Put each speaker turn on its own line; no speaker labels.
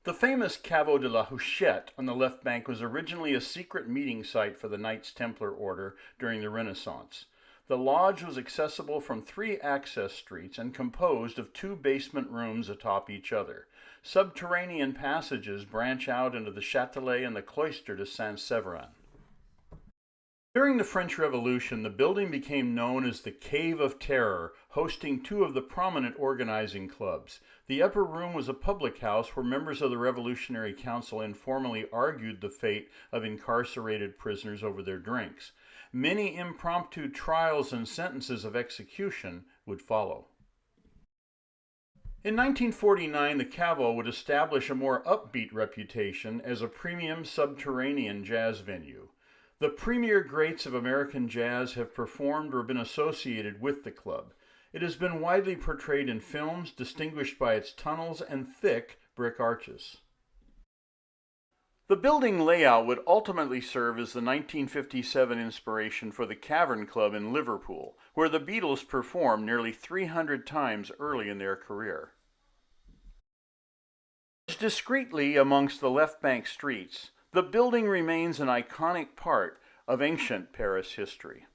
The famous Caveau de la Huchette on the left bank was originally a secret meeting site for the Knights Templar order during the Renaissance. The lodge was accessible from 3 access streets and composed of 2 basement rooms atop each other. Subterranean passages branch out into the Chatelet and the cloister to Saint-Severin. During the French Revolution, the building became known as the Cave of Terror, hosting 2 of the prominent organizing clubs. The upper room was a public house where members of the Revolutionary Council informally argued the fate of incarcerated prisoners over their drinks. Many impromptu trials and sentences of execution would follow. In 1949, the Caveau would establish a more upbeat reputation as a premium subterranean jazz venue. The premier greats of American jazz have performed or been associated with the club. It has been widely portrayed in films, distinguished by its tunnels and thick brick arches. The building layout would ultimately serve as the 1957 inspiration for the Cavern Club in Liverpool, where the Beatles performed nearly 300 times early in their career. Discreetly amongst the left bank streets, the building remains an iconic part of ancient Paris history.